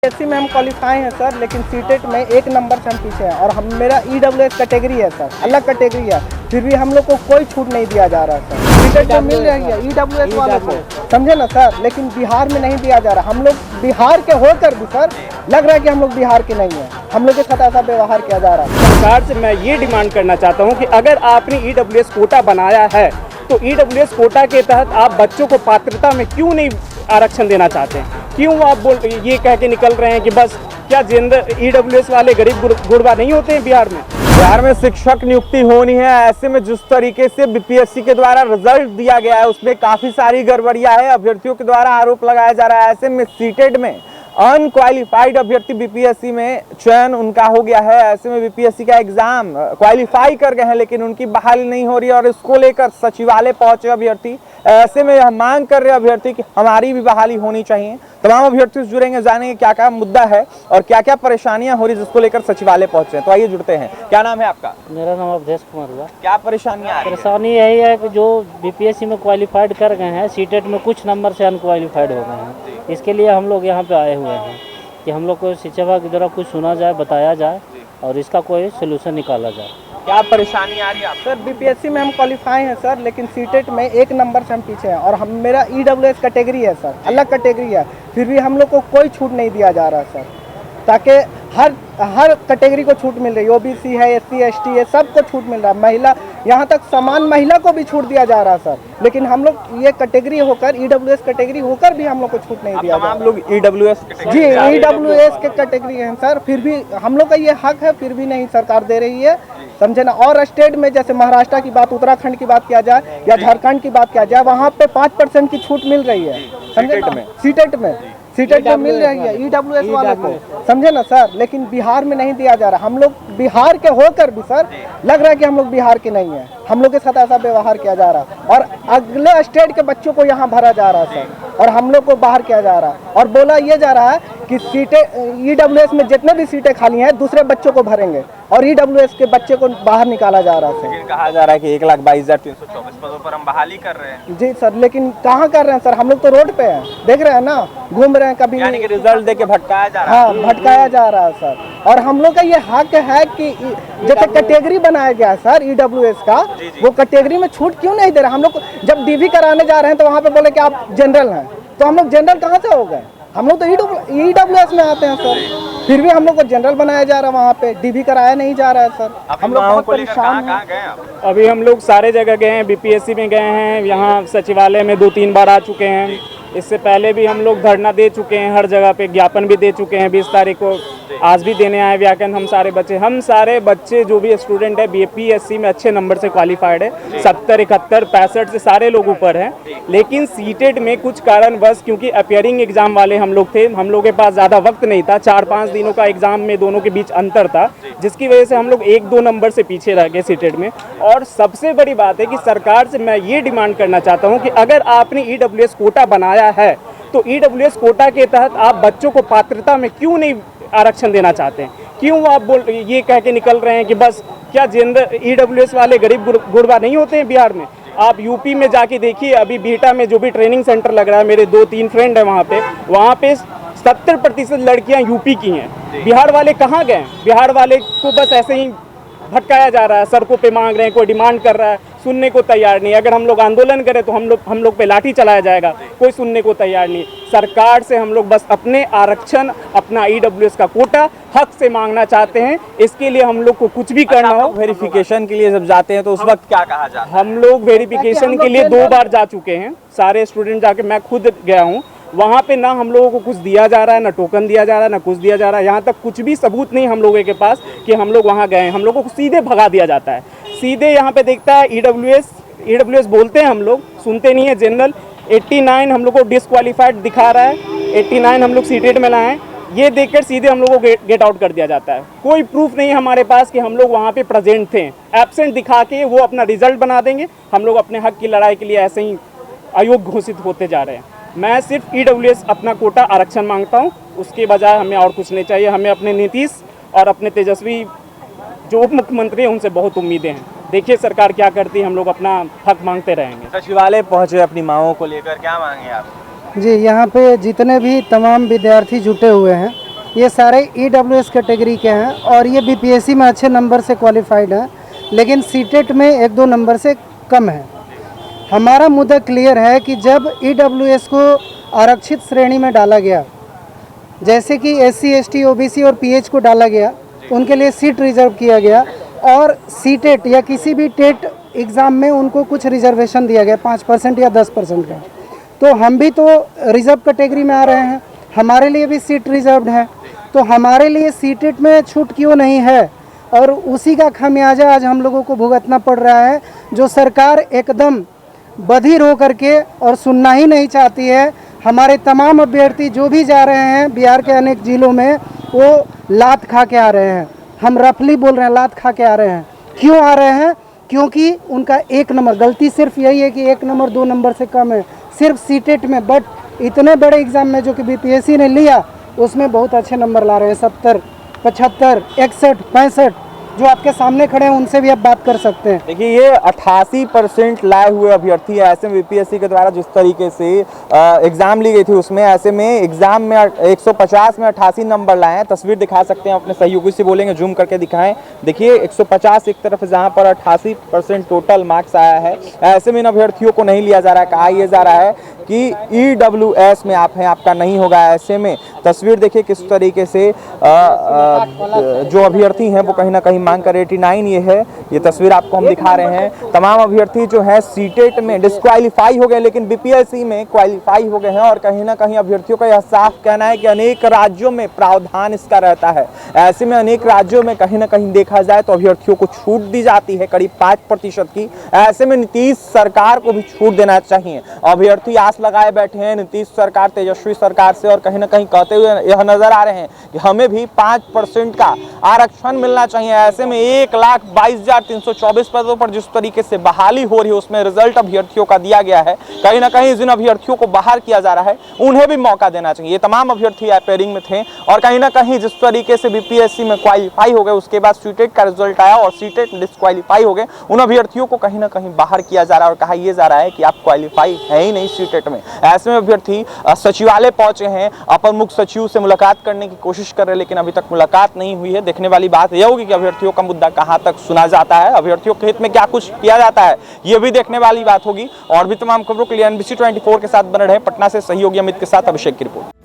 SC में हम qualify हैं सर, लेकिन सीटेट में 1 नंबर से हम पीछे हैं और हम मेरा ईडब्ल्यूएस कैटेगरी है सर, अलग कैटेगरी है, फिर भी हम लोग को कोई छूट नहीं दिया जा रहा है सर। सीटेट में मिल रही है ईडब्ल्यूएस वालों को, समझे ना सर, लेकिन बिहार में नहीं दिया जा रहा। हम लोग बिहार के होकर भी सर लग रहा है कि हम लोग बिहार के नहीं हैं, हम लोग के साथ ऐसा व्यवहार किया जा रहा है। सरकार से मैं ये डिमांड करना चाहता हूँ कि अगर आपने ईडब्ल्यूएस कोटा बनाया है तो ईडब्ल्यूएस कोटा के तहत आप बच्चों को पात्रता में क्यों नहीं आरक्षण देना चाहते हैं? क्यों आप ये कह के निकल रहे हैं कि बस क्या ईडब्ल्यूएस वाले गरीब गुरबा नहीं होते हैं बिहार में? बिहार में शिक्षक नियुक्ति होनी है, ऐसे में जिस तरीके से बीपीएससी के द्वारा रिजल्ट दिया गया है उसमें काफी सारी गड़बड़ियां है, अभ्यर्थियों के द्वारा आरोप लगाया जा रहा है। ऐसे में सीटेट में अनक्वालिफाइड अभ्यर्थी बीपीएससी में चयन उनका हो गया है। ऐसे में बीपीएससी का एग्जाम क्वालिफाई कर गए हैं लेकिन उनकी बहाली नहीं हो रही है और इसको लेकर सचिवालय पहुंचे अभ्यर्थी। ऐसे में हम मांग कर रहे अभ्यर्थी कि हमारी भी बहाली होनी चाहिए। तमाम अभ्यर्थी जुड़ेंगे, जानेंगे क्या क्या मुद्दा है और क्या क्या परेशानियां हो रही जिसको लेकर सचिवालय पहुंचे हैं। तो आइए जुड़ते हैं। क्या नाम है आपका? मेरा नाम अवधेश कुमार हुआ। क्या परेशानियां आ रही हैं? परेशानी यही है कि जो बीपीएससी में क्वालिफाइड कर गए हैं, सीटेट में कुछ नंबर से अनक्वालिफाइड हो गए हैं। इसके लिए हम लोग यहाँ पे आए हुए हैं कि हम लोग को शिक्षा विभाग के द्वारा कुछ सुना जाए, बताया जाए और इसका कोई सोल्यूशन निकाला जाए। क्या परेशानी आ रही है आप? सर बीपीएससी में हम क्वालिफाई हैं सर, लेकिन सीटेट में 1 नंबर से हम पीछे हैं और हम मेरा ईडब्ल्यूएस कैटेगरी है सर, अलग कैटेगरी है, फिर भी हम लोग को कोई छूट नहीं दिया जा रहा सर। ताकि हर कैटेगरी को छूट मिल रही है, ओबीसी है, एससी एसटी है, सबको छूट मिल रहा है। महिला, यहाँ तक समान महिला को भी छूट दिया जा रहा है सर, लेकिन हम लोग ये कैटेगरी होकर ईडब्ल्यूएस कैटेगरी होकर भी हम लोग को छूट नहीं दिया जा रहा। हम लोग ईडब्ल्यूएस जी ईडब्ल्यूएस के कैटेगरी हैं सर, फिर भी हम लोग का ये हक है, फिर भी नहीं सरकार दे रही है, समझे ना। और स्टेट में जैसे महाराष्ट्र की बात, उत्तराखंड की बात किया जाए या झारखंड की बात किया जाए, वहाँ पे 5% की छूट मिल रही है, समझे ना। सीटेट में मिल रही है ईडब्ल्यूएस वालों को, समझे ना सर, लेकिन बिहार में नहीं दिया जा रहा। हम लोग बिहार के होकर भी सर लग रहा है कि हम लोग बिहार के नहीं हैं, हम लोग के साथ ऐसा व्यवहार किया जा रहा है और अगले स्टेट के बच्चों को यहाँ भरा जा रहा है सर और हम लोग को बाहर किया जा रहा है। और बोला ये जा रहा है कि सीटें ईडब्ल्यूएस में जितने भी सीटें खाली हैं दूसरे बच्चों को भरेंगे और ईडब्ल्यूएस के बच्चे को बाहर निकाला जा रहा है। कहा जा रहा है कि 1,22,324 पदों पर हम बहाली कर रहे हैं। जी सर, लेकिन कहाँ कर रहे हैं सर? हम लोग तो रोड पे हैं, देख रहे हैं ना, घूम रहे हैं कभी। यानी कि रिजल्ट देके भटकाया जा रहा है। हाँ, भटकाया जा रहा है सर। और हम लोग का ये हक है कि जैसे कैटेगरी बनाया गया है सर ईडब्ल्यूएस का, वो कैटेगरी में छूट क्यों नहीं दे रहा? हम लोग जब डीवी कराने जा रहे हैं तो वहाँ पे बोले कि आप जनरल हैं, तो हम लोग जनरल कहाँ से हो गए? हम लोग तो ईडब्ल्यूएस में आते हैं सर, फिर भी हम लोग को जनरल बनाया जा रहा है, वहाँ पे डीवी कराया नहीं जा रहा है सर। हम लोग बहुत परेशान हैं। अभी हम लोग सारे जगह गए हैं, बीपीएससी में गए हैं, यहाँ सचिवालय में 2-3 बार आ चुके हैं। इससे पहले भी हम लोग धरना दे चुके हैं, हर जगह पे ज्ञापन भी दे चुके हैं। 20 तारीख को आज भी देने आए व्याकरण। हम सारे बच्चे जो भी स्टूडेंट है बीपीएससी में अच्छे नंबर से क्वालिफाइड है, 70, 71, 65 से सारे लोग ऊपर हैं। लेकिन सीटेट में कुछ कारणवश, क्योंकि अपियरिंग एग्जाम वाले हम लोग थे, हम लोग के पास ज़्यादा वक्त नहीं था, 4-5 दिनों का एग्जाम में दोनों के बीच अंतर था, जिसकी वजह से हम लोग 1-2 नंबर से पीछे रह गए सीटेट में। और सबसे बड़ी बात है कि सरकार से मैं ये डिमांड करना चाहता हूँ कि अगर आपने ईडब्ल्यूएस कोटा बनाया है तो ईडब्ल्यूएस कोटा के तहत आप बच्चों को पात्रता में क्यों नहीं आरक्षण देना चाहते हैं? क्यों आप ये कह के निकल रहे हैं कि बस क्या ईडब्ल्यूएस वाले गरीब गुरबा नहीं होते हैं बिहार में? आप यूपी में जाके देखिए, अभी बीटा में जो भी ट्रेनिंग सेंटर लग रहा है, मेरे 2-3 फ्रेंड है वहाँ पे 70% लड़कियाँ यूपी की हैं। बिहार वाले कहाँ गए? बिहार वाले को बस ऐसे ही भटकाया जा रहा है, सड़कों पे मांग रहे हैं, कोई डिमांड कर रहा है, सुनने को तैयार नहीं। अगर हम लोग आंदोलन करें तो हम लोग पे लाठी चलाया जाएगा, कोई सुनने को तैयार नहीं। सरकार से हम लोग बस अपने आरक्षण, अपना ईडब्ल्यूएस का कोटा हक से मांगना चाहते हैं। इसके लिए हम लोग को कुछ भी करना हो। वेरिफिकेशन के लिए जब जाते हैं तो उस वक्त क्या कहा जाता है? हम लोग वेरिफिकेशन के लिए 2 बार जा चुके हैं, सारे स्टूडेंट जाके, मैं खुद गया हूँ वहाँ पे। ना हम लोगों को कुछ दिया जा रहा है, ना टोकन दिया जा रहा है, ना कुछ दिया जा रहा है। यहाँ तक कुछ भी सबूत नहीं हम लोगों के पास कि हम लोग वहाँ गए हैं। हम लोगों को सीधे भगा दिया जाता है। सीधे यहाँ पे देखता है ईडब्ल्यूएस बोलते हैं, हम लोग सुनते नहीं है। जनरल 89 हम लोग को डिसक्वालीफाइड दिखा रहा है, 89 हम लोग सीटेट में लाए हैं, ये देखकर सीधे हम लोगों को गेट आउट कर दिया जाता है। कोई प्रूफ नहीं है हमारे पास कि हम लोग वहाँ पे प्रेजेंट थे। एब्सेंट दिखा के वो अपना रिजल्ट बना देंगे। हम लोग अपने हक की लड़ाई के लिए ऐसे ही अयोग्य घोषित होते जा रहे हैं। मैं सिर्फ ईडब्ल्यूएस अपना कोटा आरक्षण मांगता हूँ, उसके बजाय हमें और कुछ नहीं चाहिए। हमें अपने नीतीश और अपने तेजस्वी जो उप मुख्यमंत्री हैं उनसे बहुत उम्मीदें हैं। देखिए सरकार क्या करती है, हम लोग अपना हक मांगते रहेंगे। सचिवालय पहुंचे अपनी मांगों को लेकर, क्या मांगे आप? जी, यहाँ पे जितने भी तमाम विद्यार्थी जुटे हुए हैं ये सारे EWS कैटेगरी के हैं और ये BPSC में अच्छे नंबर से क्वालिफाइड हैं, लेकिन सीटेट में 1-2 नंबर से कम है। हमारा मुद्दा क्लियर है कि जब EWS को आरक्षित श्रेणी में डाला गया, जैसे कि SC, ST, OBC और PH को डाला गया, उनके लिए सीट रिजर्व किया गया और सीटेट या किसी भी टेट एग्ज़ाम में उनको कुछ रिजर्वेशन दिया गया 5% या 10% का। तो हम भी तो रिजर्व कैटेगरी में आ रहे हैं, हमारे लिए भी सीट रिजर्व्ड है, तो हमारे लिए सीटेट में छूट क्यों नहीं है? और उसी का खामियाजा आज हम लोगों को भुगतना पड़ रहा है, जो सरकार एकदम बधिर हो करके और सुनना ही नहीं चाहती है। हमारे तमाम अभ्यर्थी जो भी जा रहे हैं बिहार के अनेक जिलों में, वो लात खा के आ रहे हैं। हम रफली बोल रहे हैं, लात खा के आ रहे हैं। क्यों आ रहे हैं? क्योंकि उनका 1 नंबर, गलती सिर्फ यही है कि 1 नंबर 2 नंबर से कम है सिर्फ सीटेट में। बट इतने बड़े एग्ज़ाम में जो कि BPSC ने लिया, उसमें बहुत अच्छे नंबर ला रहे हैं, 70, 75, 61, 65। जो आपके सामने खड़े हैं उनसे भी आप बात कर सकते हैं। देखिए, ये 88% लाए हुए अभ्यर्थी है। ऐसे में BPSC के द्वारा जिस तरीके से एग्जाम ली गई थी, उसमें ऐसे में एग्जाम में 150 में 88 नंबर लाए हैं। तस्वीर दिखा सकते हैं, अपने सहयोगी से बोलेंगे जूम करके दिखाएं। देखिए 150 एक तरफ, जहां पर 88% टोटल मार्क्स आया है। ऐसे में इन अभ्यर्थियों को नहीं लिया जा रहा है। कहा यह जा रहा है कि EWS में आप हैं, आपका नहीं होगा। ऐसे में तस्वीर देखिए किस तरीके से जो अभ्यर्थी हैं वो कहीं ना कहीं मांग कर 89 ये तस्वीर आपको हम दिखा रहे हैं। तमाम अभ्यर्थी जो है सीटेट में डिस्क्वालीफाई हो गए, लेकिन BPSC में क्वालिफाई हो गए हैं। और कहीं ना कहीं अभ्यर्थियों का यह साफ कहना है कि अनेक राज्यों में प्रावधान इसका रहता है। ऐसे में अनेक राज्यों में कहीं ना कहीं देखा जाए तो अभ्यर्थियों को छूट दी जाती है करीब 5% की। ऐसे में नीतीश सरकार को भी छूट देना चाहिए। अभ्यर्थी आस लगाए बैठे हैं नीतीश सरकार, तेजस्वी सरकार से, और कहीं ना कहीं कहते हुए यह नजर आ रहे हैं कि हमें भी 5% का आरक्षण मिलना चाहिए। ऐसे में 1,22,324 पदों पर जिस तरीके से बहाली हो रही है, उसमें रिजल्ट अभ्यर्थियों का दिया गया है। कहीं ना कहीं जिन अभ्यर्थियों को बाहर किया जा रहा है उन्हें भी मौका देना चाहिए। ये तमाम अभ्यर्थी अपेयरिंग में थे और कहीं ना कहीं जिस तरीके से BPSC में क्वालिफाई हो गए, उसके बाद सीटेट का रिजल्ट आया और सीटेट डिस्क्वालीफाई हो गए, उन अभ्यर्थियों को कहीं ना कहीं बाहर किया जा रहा है और कहा यह जा रहा है कि आप क्वालिफाई है ही नहीं सीटेट में। ऐसे में अभ्यर्थी सचिवालय पहुंचे हैं, अपर मुख्य सचिव से मुलाकात करने की कोशिश कर रहे हैं, लेकिन अभी तक मुलाकात नहीं हुई है। देखने वाली बात यह होगी कि अभ्यर्थियों का मुद्दा कहां तक सुना जाता है, अभ्यर्थियों के हित में क्या कुछ किया जाता है, यह भी देखने वाली बात होगी। और भी तमाम खबरों के लिए NBC 24 के साथ बने रहे। पटना से सहयोगी अमित के साथ अभिषेक की रिपोर्ट।